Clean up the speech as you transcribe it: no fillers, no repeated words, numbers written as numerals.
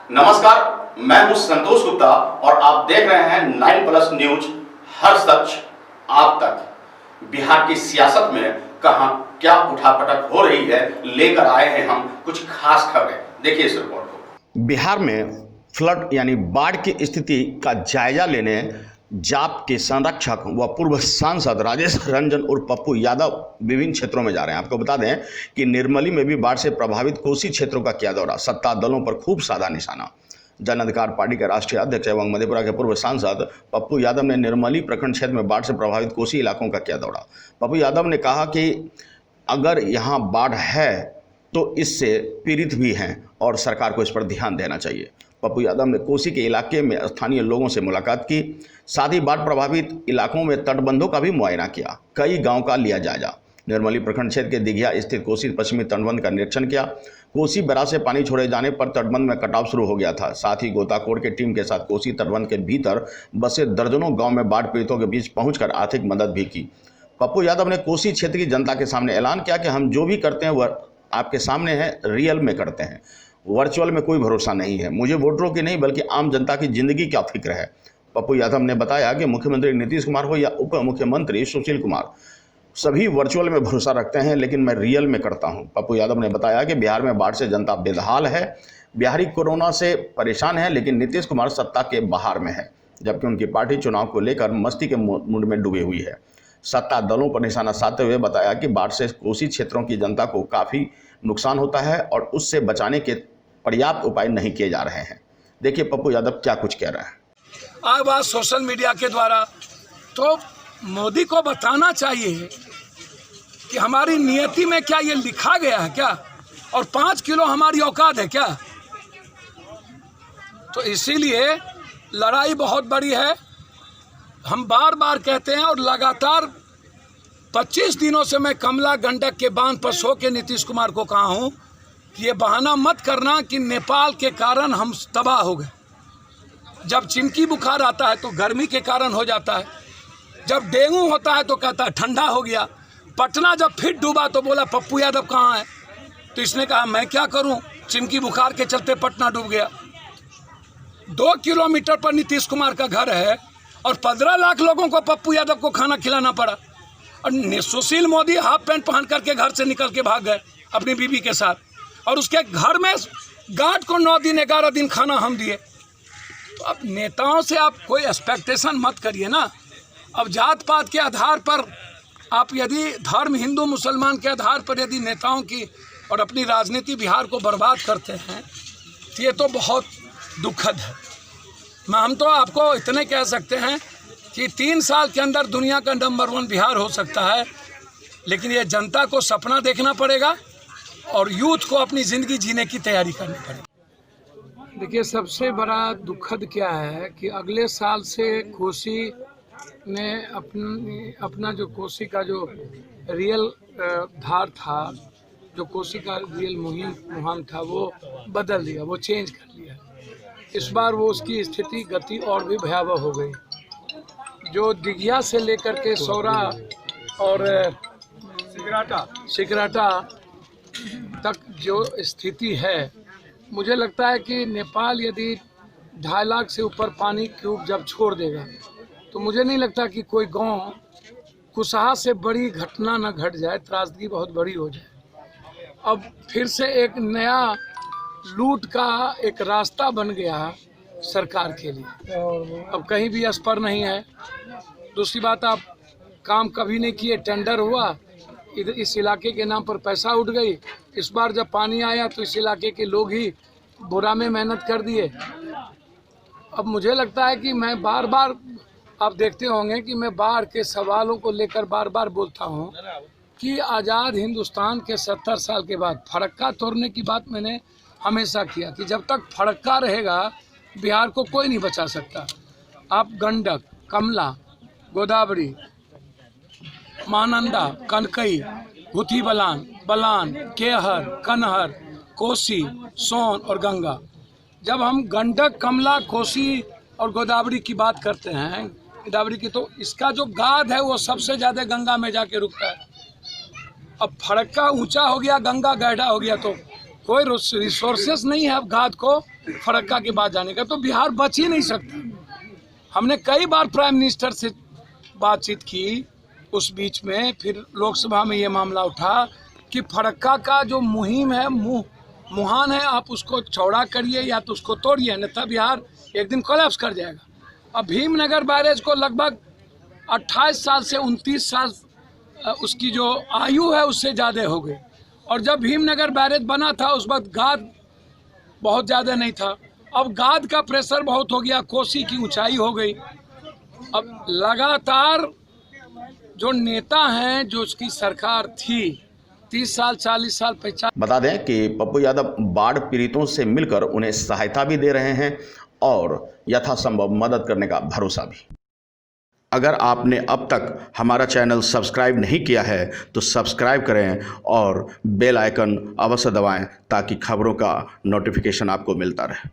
नमस्कार, मैं हूं संतोष गुप्ता और आप देख रहे हैं 9+ न्यूज। हर सच आप तक। बिहार की सियासत में कहां क्या उठापटक हो रही है, लेकर आए हैं हम कुछ खास खबरें। देखिए इस रिपोर्ट को। बिहार में फ्लड यानी बाढ़ की स्थिति का जायजा लेने जाप के संरक्षक व पूर्व सांसद राजेश रंजन और पप्पू यादव विभिन्न क्षेत्रों में जा रहे हैं। आपको बता दें कि निर्मली में भी बाढ़ से प्रभावित कोसी क्षेत्रों का किया दौरा, सत्ता दलों पर खूब साधा निशाना। जन अधिकार पार्टी के राष्ट्रीय अध्यक्ष एवं मधेपुरा के पूर्व सांसद पप्पू यादव ने निर्मली प्रखंड क्षेत्र में बाढ़ से प्रभावित कोसी इलाकों का किया दौरा। पप्पू यादव ने कहा कि अगर यहाँ बाढ़ है तो इससे पीड़ित भी हैं और सरकार को इस पर ध्यान देना चाहिए। पप्पू यादव ने कोसी के इलाके में स्थानीय लोगों से मुलाकात की, साथ ही बाढ़ प्रभावित इलाकों में तटबंधों का भी मुआयना किया, कई गांव का लिया जायजा। निर्मली प्रखंड क्षेत्र के दिघिया स्थित कोसी पश्चिमी तटबंध का निरीक्षण किया। कोसी बराज से पानी छोड़े जाने पर तटबंध में कटाव शुरू हो गया था। साथ ही गोताखोर के टीम के साथ कोसी तटबंध के भीतर बसे दर्जनों गाँव में बाढ़ पीड़ितों के बीच पहुँचकर आर्थिक मदद भी की। पप्पू यादव ने कोसी क्षेत्र की जनता के सामने ऐलान किया कि हम जो भी करते हैं वह आपके सामने है, रियल में करते हैं, वर्चुअल में कोई भरोसा नहीं है। मुझे वोटरों की नहीं बल्कि आम जनता की जिंदगी का फिक्र है। पप्पू यादव ने बताया कि मुख्यमंत्री नीतीश कुमार हो या उप मुख्यमंत्री सुशील कुमार, सभी वर्चुअल में भरोसा रखते हैं, लेकिन मैं रियल में करता हूं। पप्पू यादव ने बताया कि बिहार में बाढ़ से जनता बेहाल है, बिहारी कोरोना से परेशान है, लेकिन नीतीश कुमार सत्ता के बाहर में है, जबकि उनकी पार्टी चुनाव को लेकर मस्ती के मूड में डूबी हुई है। सत्ता दलों पर निशाना साधते हुए बताया कि बाढ़ से कोसी क्षेत्रों की जनता को काफ़ी नुकसान होता है और उससे बचाने के पर्याप्त उपाय नहीं किए जा रहे हैं। देखिए पप्पू यादव क्या कुछ कह रहे हैं। आज बात सोशल मीडिया के द्वारा तो मोदी को बताना चाहिए कि हमारी नियति में क्या ये लिखा गया है क्या, और 5 किलो हमारी औकात है क्या। तो इसीलिए लड़ाई बहुत बड़ी है। हम बार बार कहते हैं और लगातार 25 दिनों से मैं कमला गंडक के बांध पर सो के नीतीश कुमार को कहा हूँ कि ये बहाना मत करना कि नेपाल के कारण हम तबाह हो गए। जब चिमकी बुखार आता है तो गर्मी के कारण हो जाता है, जब डेंगू होता है तो कहता है ठंडा हो गया। पटना जब फिर डूबा तो बोला पप्पू यादव कहाँ है, तो इसने कहा मैं क्या करूं, चिमकी बुखार के चलते पटना डूब गया। 2 किलोमीटर पर नीतीश कुमार का घर है और 15 लाख लोगों को पप्पू यादव को खाना खिलाना पड़ा। और सुशील मोदी हाफ पैंट पहन करके घर से निकल के भाग गए अपनी बीवी के साथ, और उसके घर में गार्ड को 9 दिन 11 दिन खाना हम दिए। तो अब नेताओं से आप कोई एक्सपेक्टेशन मत करिए ना। अब जात पात के आधार पर आप यदि धर्म हिंदू मुसलमान के आधार पर यदि नेताओं की और अपनी राजनीति बिहार को बर्बाद करते हैं तो ये तो बहुत दुखद है। हम तो आपको इतने कह सकते हैं कि 3 साल के अंदर दुनिया का नंबर 1 बिहार हो सकता है, लेकिन ये जनता को सपना देखना पड़ेगा और यूथ को अपनी ज़िंदगी जीने की तैयारी करनी पड़ेगी। देखिए सबसे बड़ा दुखद क्या है कि अगले साल से कोसी ने अपना जो कोसी का जो रियल धार था, जो कोसी का रियल मुहिम था वो बदल दिया, वो चेंज कर लिया। इस बार वो उसकी स्थिति गति और भी भयावह हो गई। जो दिघिया से लेकर के सौरा और सिकराटा तक जो स्थिति है, मुझे लगता है कि नेपाल यदि 2.5 लाख से ऊपर पानी क्यूब जब छोड़ देगा तो मुझे नहीं लगता कि कोई गांव कुशहा से बड़ी घटना न घट जाए, त्रासदी बहुत बड़ी हो जाए। अब फिर से एक नया लूट का एक रास्ता बन गया सरकार के लिए। अब कहीं भी अस्पर नहीं है। दूसरी बात, आप काम कभी नहीं किए, टेंडर हुआ, इस इलाके के नाम पर पैसा उठ गई। इस बार जब पानी आया तो इस इलाके के लोग ही बुरा में मेहनत कर दिए। अब मुझे लगता है कि मैं बार बार, आप देखते होंगे कि मैं बाढ़ के सवालों को लेकर बार बार बोलता हूँ कि आज़ाद हिंदुस्तान के 70 साल के बाद फड़क्का तोड़ने की बात मैंने हमेशा किया कि जब तक फड़क्का रहेगा बिहार को कोई नहीं बचा सकता। आप गंडक, कमला, गोदावरी, महानंदा, कनकई, भूथी बलान, केहर, कनहर, कोसी, सोन और गंगा, जब हम गंडक, कमला, कोसी और गोदावरी की बात करते हैं, गोदावरी की, तो इसका जो गाद है वो सबसे ज़्यादा गंगा में जाके रुकता है। अब फड़क्का ऊंचा हो गया, गंगा गहरा हो गया, तो कोई रिसोर्सेस नहीं है अब गाद को फरक्का के बाद जाने का, तो बिहार बच ही नहीं सकता। हमने कई बार प्राइम मिनिस्टर से बातचीत की उस बीच में, फिर लोकसभा में ये मामला उठा कि फरक्का का जो मुहिम है, मुहान है, आप उसको चौड़ा करिए या तो उसको तोड़िए, अन्यथा बिहार एक दिन कोलैप्स कर जाएगा। अब भीमनगर बैरेज को लगभग 28 साल से 29 साल उसकी जो आयु है उससे ज़्यादा हो गई, और जब भीमनगर बैरेज बना था उस वक्त गाद बहुत ज़्यादा नहीं था। अब गाद का प्रेशर बहुत हो गया, कोसी की ऊंचाई हो गई। अब लगातार जो नेता हैं, जो उसकी सरकार थी 30 साल 40 साल 50। बता दें कि पप्पू यादव बाढ़ पीड़ितों से मिलकर उन्हें सहायता भी दे रहे हैं और यथासंभव मदद करने का भरोसा भी। अगर आपने अब तक हमारा चैनल सब्सक्राइब नहीं किया है तो सब्सक्राइब करें और बेल आइकन अवश्य दबाएं ताकि खबरों का नोटिफिकेशन आपको मिलता रहे।